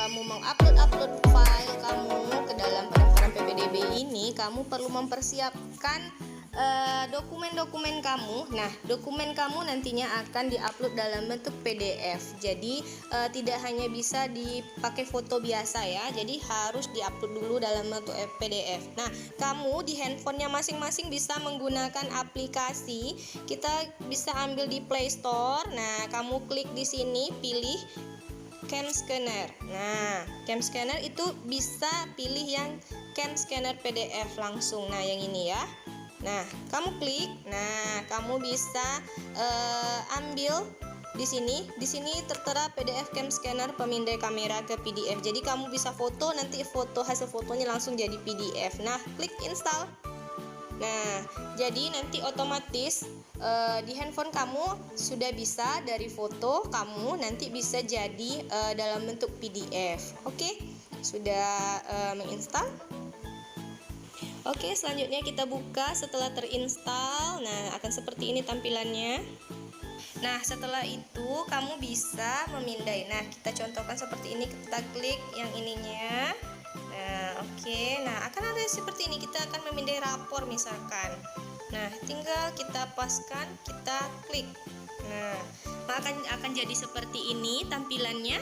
kamu mengupload file kamu ke dalam pendaftaran PPDB ini, kamu perlu mempersiapkan dokumen-dokumen kamu. Nah, dokumen kamu nantinya akan diupload dalam bentuk PDF. Jadi tidak hanya bisa dipakai foto biasa ya. Jadi harus diupload dulu dalam bentuk PDF. Nah, kamu di handphonenya masing-masing bisa menggunakan aplikasi. Kita bisa ambil di Play Store. Nah, kamu klik di sini, pilih Cam Scanner. Nah, Cam Scanner itu bisa pilih yang Cam Scanner PDF langsung. Nah, yang ini ya. Nah, kamu klik. Nah, kamu bisa ambil di sini. Di sini tertera PDF Cam Scanner pemindai kamera ke PDF. Jadi kamu bisa foto, nanti hasil fotonya langsung jadi PDF. Nah, klik install. Nah, jadi nanti otomatis di handphone kamu sudah bisa dari foto kamu nanti bisa jadi dalam bentuk PDF. Oke, sudah menginstal. Oke, selanjutnya kita buka setelah terinstall. Nah, akan seperti ini tampilannya. Nah, setelah itu kamu bisa memindai. Nah, kita contohkan seperti ini. Kita klik yang ininya. Nah, oke. Nah, akan ada seperti ini. Kita akan memindai rapor misalkan. Nah, tinggal kita paskan, kita klik. Nah, akan jadi seperti ini tampilannya.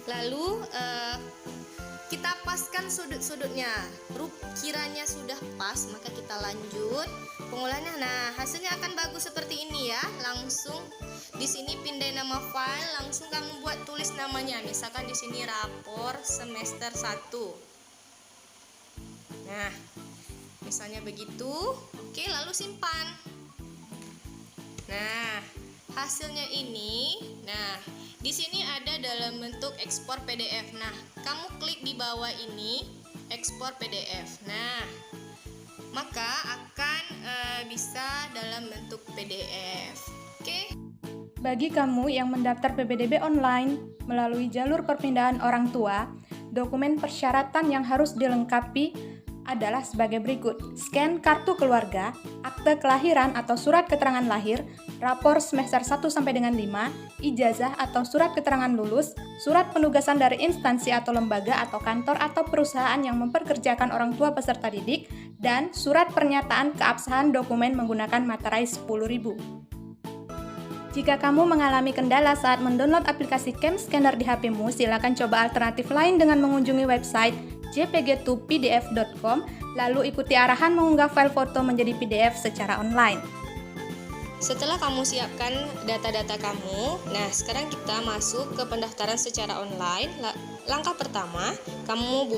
Lalu kita paskan sudut-sudutnya. Kiranya sudah pas, maka kita lanjut pengolahannya. Nah, hasilnya akan bagus seperti ini ya. Langsung di sini pindai nama file, langsung kamu buat tulis namanya. Misalkan di sini rapor semester 1. Nah, misalnya begitu. Oke, lalu simpan. Nah, hasilnya ini. Nah, di sini ada dalam bentuk ekspor PDF. Nah, kamu klik di bawah ini, ekspor PDF. Nah, maka akan bisa dalam bentuk PDF. Oke. Bagi kamu yang mendaftar PPDB online melalui jalur perpindahan orang tua, dokumen persyaratan yang harus dilengkapi adalah sebagai berikut: scan kartu keluarga, akte kelahiran atau surat keterangan lahir, rapor semester 1 sampai dengan 5, ijazah atau surat keterangan lulus, surat penugasan dari instansi atau lembaga atau kantor atau perusahaan yang mempekerjakan orang tua peserta didik, dan surat pernyataan keabsahan dokumen menggunakan materai 10.000. Jika kamu mengalami kendala saat mendownload aplikasi Cam Scanner di HP-mu, silakan coba alternatif lain dengan mengunjungi website jpg2pdf.com, lalu ikuti arahan mengunggah file foto menjadi PDF secara online. Setelah kamu siapkan data-data kamu, nah sekarang kita masuk ke pendaftaran secara online. Langkah pertama, kamu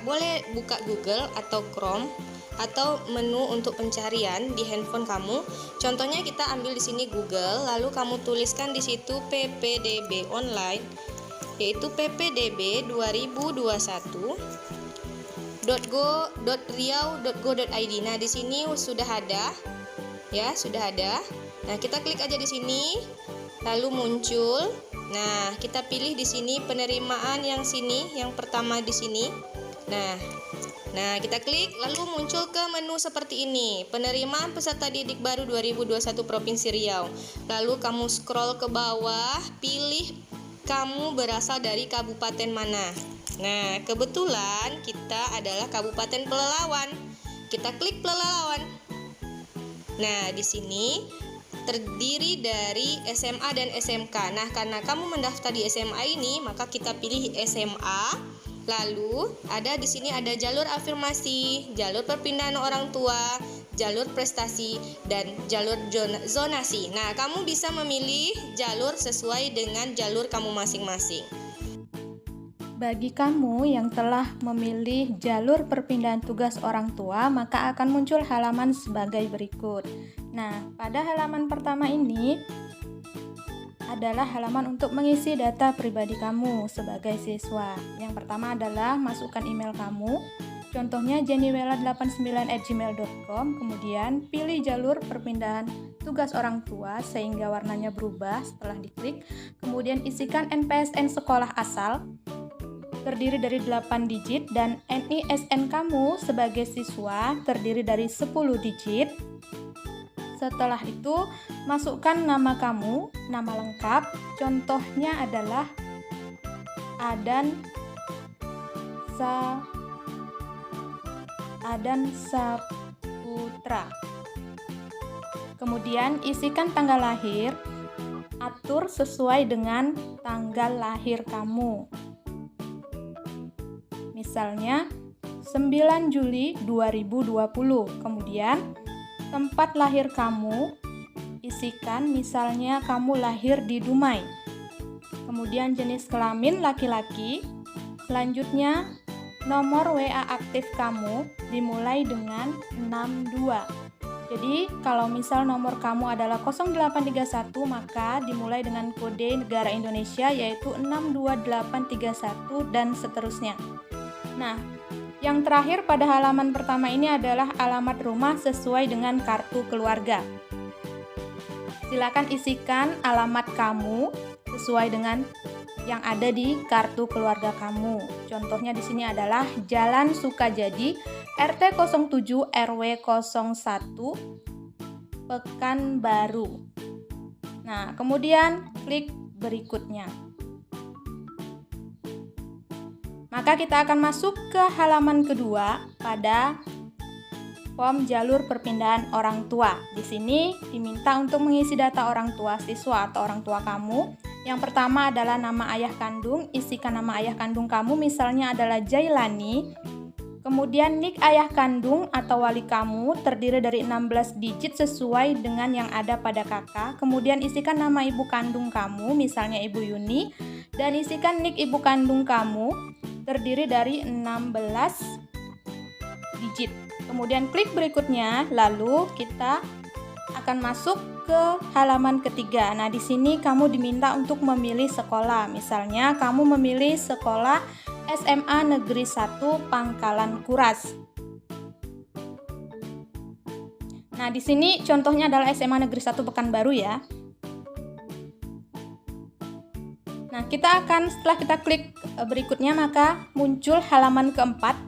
boleh buka Google atau Chrome atau menu untuk pencarian di handphone kamu. Contohnya kita ambil di sini Google, lalu kamu tuliskan di situ PPDB online, yaitu ppdb2021.riau.go.id. Nah, di sini sudah ada. Ya, sudah ada. Nah, kita klik aja di sini. Lalu muncul. Nah, kita pilih di sini penerimaan yang sini, yang pertama di sini. Nah, kita klik, lalu muncul ke menu seperti ini, penerimaan peserta didik baru 2021 Provinsi Riau. Lalu kamu scroll ke bawah, pilih kamu berasal dari kabupaten mana. Nah, kebetulan kita adalah Kabupaten Pelalawan. Kita klik Pelalawan. Nah, di sini terdiri dari SMA dan SMK. Nah, karena kamu mendaftar di SMA ini, maka kita pilih SMA. Lalu di sini ada jalur afirmasi, jalur perpindahan orang tua, jalur prestasi, dan jalur zonasi. Nah, kamu bisa memilih jalur sesuai dengan jalur kamu masing-masing. Bagi kamu yang telah memilih jalur perpindahan tugas orang tua, maka akan muncul halaman sebagai berikut. Nah, pada halaman pertama ini adalah halaman untuk mengisi data pribadi kamu sebagai siswa. Yang pertama adalah masukkan email kamu, contohnya jenniwela89@gmail.com, kemudian pilih jalur perpindahan tugas orang tua sehingga warnanya berubah setelah diklik, kemudian isikan NPSN sekolah asal, terdiri dari 8 digit, dan NISN kamu sebagai siswa terdiri dari 10 digit. Setelah itu, masukkan nama kamu, nama lengkap, contohnya adalah Adan Adan Saputra. Kemudian isikan tanggal lahir, atur sesuai dengan tanggal lahir kamu. Misalnya 9 Juli 2020. Kemudian tempat lahir kamu isikan, misalnya kamu lahir di Dumai. Kemudian jenis kelamin laki-laki. Selanjutnya nomor WA aktif kamu dimulai dengan 62. Jadi kalau misal nomor kamu adalah 0831, maka dimulai dengan kode negara Indonesia yaitu 62831 dan seterusnya. Nah, yang terakhir pada halaman pertama ini adalah alamat rumah sesuai dengan kartu keluarga. Silakan isikan alamat kamu sesuai dengan yang ada di kartu keluarga kamu. Contohnya di sini adalah Jalan Sukajadi, RT 07 RW 01, Pekanbaru. Nah, kemudian klik berikutnya. Maka kita akan masuk ke halaman kedua pada form jalur perpindahan orang tua. Di sini diminta untuk mengisi data orang tua siswa atau orang tua kamu. Yang pertama adalah nama ayah kandung, isikan nama ayah kandung kamu, misalnya adalah Jailani. Kemudian nik ayah kandung atau wali kamu terdiri dari 16 digit sesuai dengan yang ada pada kakak. Kemudian isikan nama ibu kandung kamu, misalnya Ibu Yuni. Dan isikan nik ibu kandung kamu terdiri dari 16 digit. Kemudian klik berikutnya, lalu kita akan masuk ke halaman ketiga. Nah, di sini kamu diminta untuk memilih sekolah. Misalnya, kamu memilih sekolah SMA Negeri 1 Pangkalan Kuras. Nah, di sini contohnya adalah SMA Negeri 1 Pekanbaru ya. Nah, setelah kita klik berikutnya, maka muncul halaman keempat.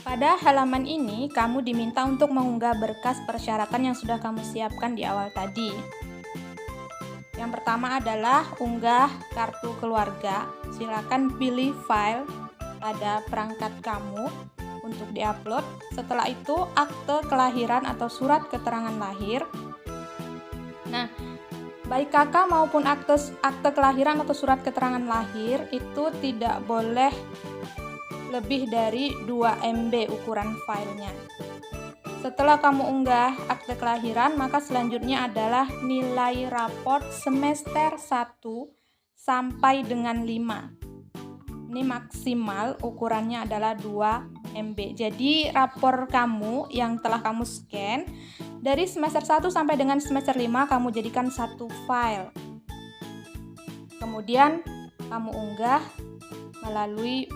Pada halaman ini, kamu diminta untuk mengunggah berkas persyaratan yang sudah kamu siapkan di awal tadi. Yang pertama adalah unggah kartu keluarga. Silakan pilih file pada perangkat kamu untuk diupload. Setelah itu, akte kelahiran atau surat keterangan lahir. Nah, baik kakak maupun akte kelahiran atau surat keterangan lahir itu tidak boleh lebih dari 2 MB ukuran filenya. Setelah kamu unggah akte kelahiran, maka selanjutnya adalah nilai raport semester 1 sampai dengan 5. Ini maksimal ukurannya adalah 2 MB. Jadi rapor kamu yang telah kamu scan dari semester 1 sampai dengan semester 5 kamu jadikan satu file. Kemudian kamu unggah melalui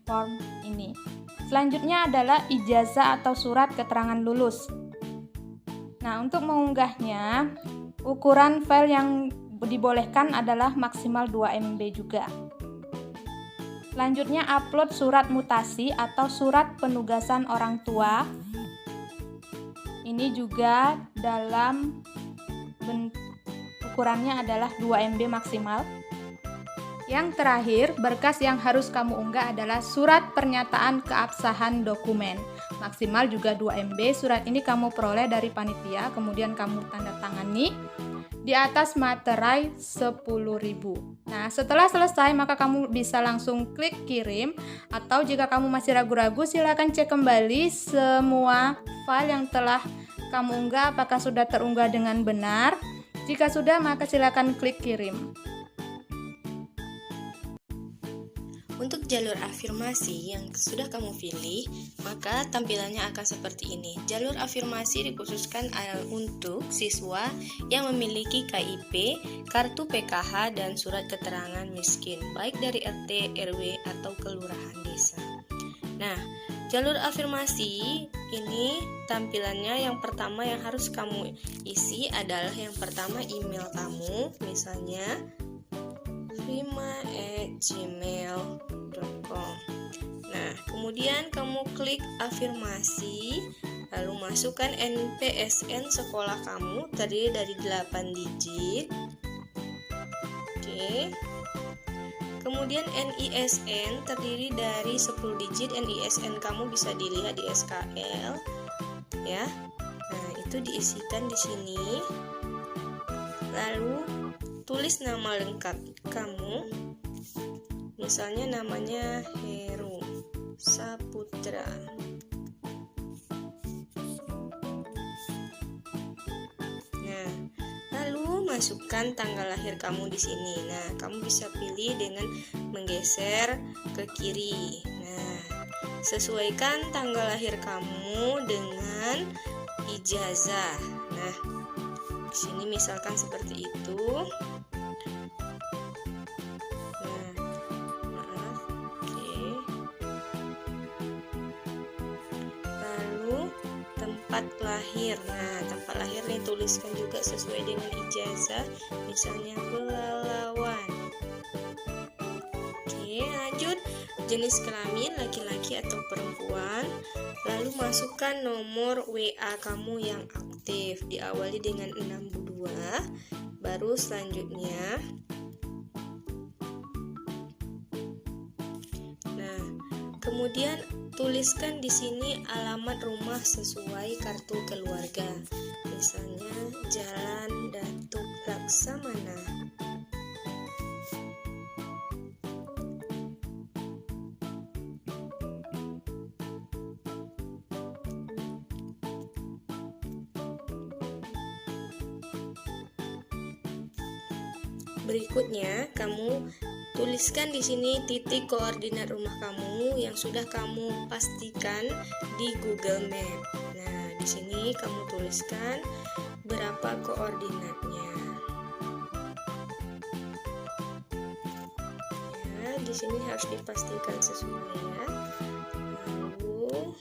form ini. Selanjutnya adalah ijazah atau surat keterangan lulus. Nah, untuk mengunggahnya, ukuran file yang dibolehkan adalah maksimal 2 MB juga. Selanjutnya upload surat mutasi atau surat penugasan orang tua. Ini juga dalam ukurannya adalah 2 MB maksimal. Yang terakhir, berkas yang harus kamu unggah adalah surat pernyataan keabsahan dokumen. Maksimal juga 2 MB. Surat ini kamu peroleh dari panitia, kemudian kamu tanda tangani di atas materai 10.000. Nah, setelah selesai maka kamu bisa langsung klik kirim, atau jika kamu masih ragu-ragu silakan cek kembali semua file yang telah kamu unggah apakah sudah terunggah dengan benar. Jika sudah, maka silakan klik kirim. Untuk jalur afirmasi yang sudah kamu pilih, maka tampilannya akan seperti ini. Jalur afirmasi dikhususkan untuk siswa yang memiliki KIP, kartu PKH, dan surat keterangan miskin, baik dari RT, RW, atau kelurahan desa. Nah, jalur afirmasi ini tampilannya yang pertama yang harus kamu isi adalah yang pertama email kamu, misalnya prima@gmail.com. Nah, kemudian kamu klik afirmasi, lalu masukkan NPSN sekolah kamu terdiri dari 8 digit. Oke. Kemudian Kemudian NISN terdiri dari 10 digit. NISN kamu bisa dilihat di SKL ya. Nah, itu diisikan di sini. Lalu tulis nama lengkap kamu. Misalnya namanya Heru Saputra. Nah, lalu masukkan tanggal lahir kamu di sini. Nah, kamu bisa pilih dengan menggeser ke kiri. Nah, sesuaikan tanggal lahir kamu dengan ijazah. Nah, di sini misalkan seperti itu. Tempat lahir. Nah, tempat lahir nih tuliskan juga sesuai dengan ijazah, misalnya Pelalawan. Oke, lanjut. Jenis kelamin laki-laki atau perempuan. Lalu masukkan nomor WA kamu yang aktif, diawali dengan 62. Baru selanjutnya. Nah, kemudian tuliskan di sini alamat rumah sesuai kartu keluarga. Misalnya Jalan Datuk Laksamana. Berikutnya, kamu tuliskan di sini titik koordinat rumah kamu yang sudah kamu pastikan di Google Map. Nah, di sini kamu tuliskan berapa koordinatnya. Ya, di sini harus dipastikan sesuai ya. Lalu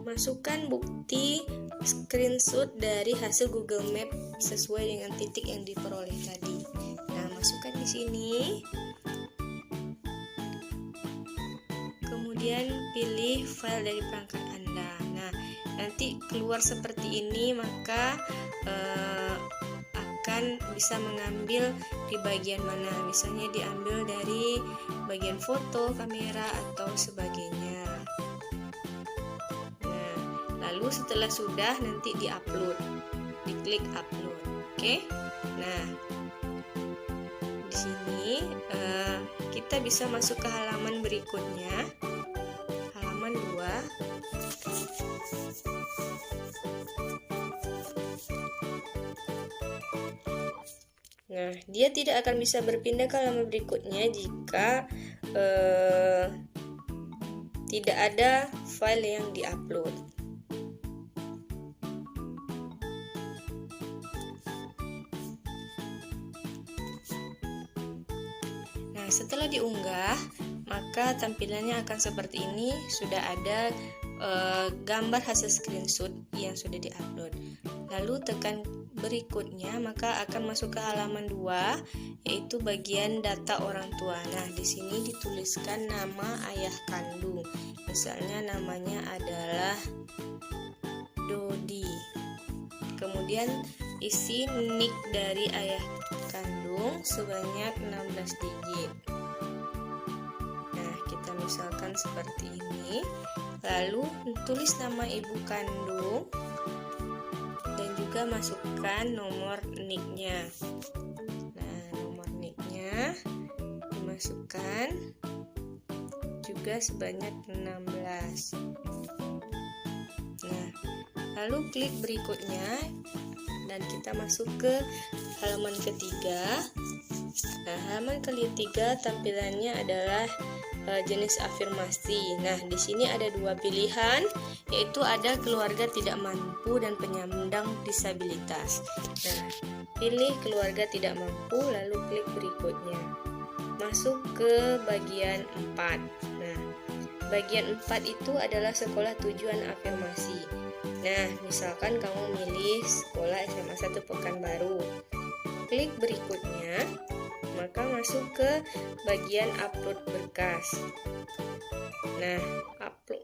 masukkan bukti screenshot dari hasil Google Map sesuai dengan titik yang diperoleh tadi. Masukkan di sini. Kemudian pilih file dari perangkat Anda. Nah, nanti keluar seperti ini, maka akan bisa mengambil di bagian mana. Misalnya diambil dari bagian foto, kamera atau sebagainya. Nah, lalu setelah sudah nanti diupload. Diklik upload. Oke. Nah, sini kita bisa masuk ke halaman berikutnya, halaman 2. Nah, dia tidak akan bisa berpindah ke halaman berikutnya jika tidak ada file yang diupload. Setelah diunggah, maka tampilannya akan seperti ini. Sudah ada gambar hasil screenshot yang sudah diupload. Lalu tekan berikutnya, maka akan masuk ke halaman 2, yaitu bagian data orang tua. Nah, di sini dituliskan nama ayah kandung. Misalnya namanya adalah Dodi. Kemudian isi nik dari ayah kandung sebanyak 16 digit. Nah, kita misalkan seperti ini. Lalu tulis nama ibu kandung dan juga masukkan nomor niknya. Nah, nomor niknya dimasukkan juga sebanyak 16. Nah, lalu klik berikutnya dan kita masuk ke halaman ketiga. Nah, halaman ketiga tampilannya adalah jenis afirmasi. Nah, di sini ada 2 pilihan, yaitu ada keluarga tidak mampu dan penyandang disabilitas. Nah, pilih keluarga tidak mampu, lalu klik berikutnya. Masuk ke bagian 4. Nah, bagian 4 itu adalah sekolah tujuan afirmasi. Nah, misalkan kamu milih sekolah SMA 1 Pekanbaru. Klik berikutnya, maka masuk ke bagian upload berkas. Nah, upload.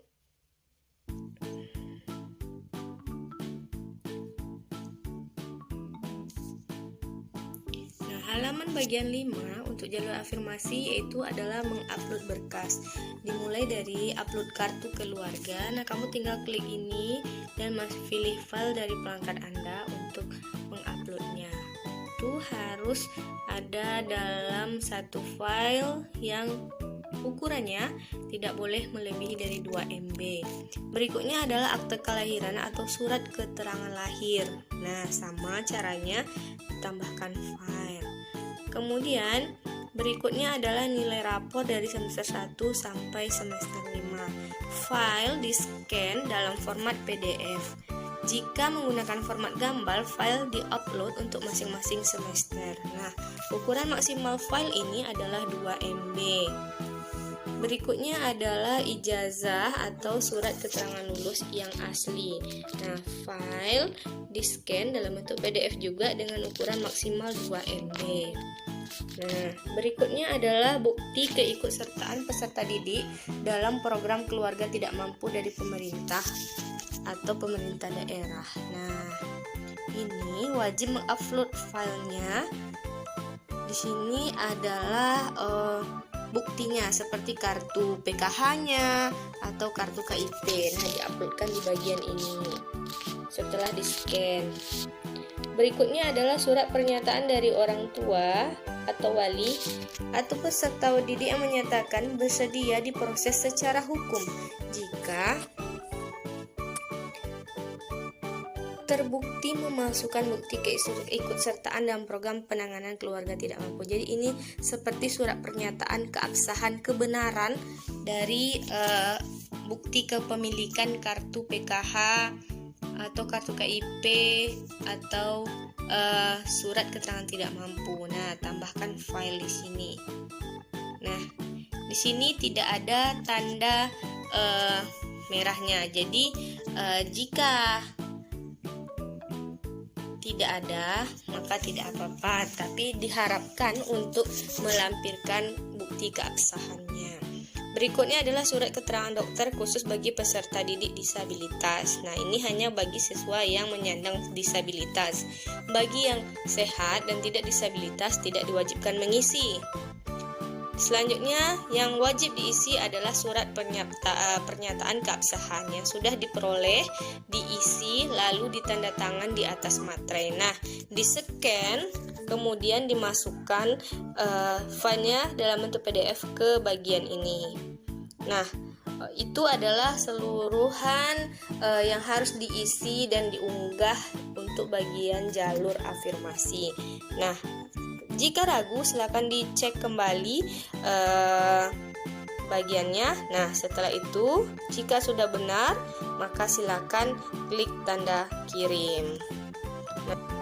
Nah, halaman bagian 5 untuk jalur afirmasi yaitu adalah mengupload berkas. Dimulai dari upload kartu keluarga. Nah, kamu tinggal klik ini dan pilih file dari perangkat Anda untuk menguploadnya. Itu harus ada dalam satu file yang ukurannya tidak boleh melebihi dari 2 MB. Berikutnya adalah akte kelahiran atau surat keterangan lahir. Nah, sama caranya, tambahkan file. Kemudian berikutnya adalah nilai rapor dari semester 1 sampai semester 5. File di-scan dalam format PDF. Jika menggunakan format gambar, file di-upload untuk masing-masing semester. Nah, ukuran maksimal file ini adalah 2 MB. Berikutnya adalah ijazah atau surat keterangan lulus yang asli. Nah, file di-scan dalam bentuk PDF juga dengan ukuran maksimal 2 MB. Nah, berikutnya adalah bukti keikutsertaan peserta didik dalam program keluarga tidak mampu dari pemerintah atau pemerintah daerah. Nah, ini wajib mengupload filenya. Di sini adalah buktinya seperti kartu PKH-nya atau kartu KIP. Nah, diuploadkan di bagian ini setelah di-scan. Berikutnya adalah surat pernyataan dari orang tua atau wali atau peserta didik yang menyatakan bersedia diproses secara hukum jika terbukti memalsukan bukti keikutsertaan dalam program penanganan keluarga tidak mampu. Jadi ini seperti surat pernyataan keabsahan kebenaran dari bukti kepemilikan kartu PKH atau kartu KIP atau surat keterangan tidak mampu. Nah, tambahkan file di sini. Nah, di sini tidak ada tanda merahnya. Jadi jika tidak ada, maka tidak apa-apa, tapi diharapkan untuk melampirkan bukti keabsahannya. Berikutnya adalah surat keterangan dokter khusus bagi peserta didik disabilitas. Nah, ini hanya bagi siswa yang menyandang disabilitas. Bagi yang sehat dan tidak disabilitas tidak diwajibkan mengisi. Selanjutnya, yang wajib diisi adalah surat pernyataan keabsahan yang sudah diperoleh, diisi, lalu ditandatangan di atas materai. Nah, di-scan, kemudian dimasukkan filenya dalam bentuk PDF ke bagian ini. Nah, itu adalah seluruhan yang harus diisi dan diunggah untuk bagian jalur afirmasi. Nah, jika ragu, silakan dicek kembali bagiannya. Nah, setelah itu, jika sudah benar, maka silakan klik tanda kirim.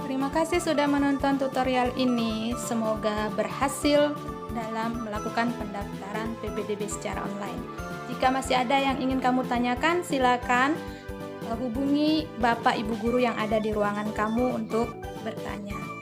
Terima kasih sudah menonton tutorial ini. Semoga berhasil dalam melakukan pendaftaran PPDB secara online. Jika masih ada yang ingin kamu tanyakan, silakan hubungi Bapak Ibu guru yang ada di ruangan kamu untuk bertanya.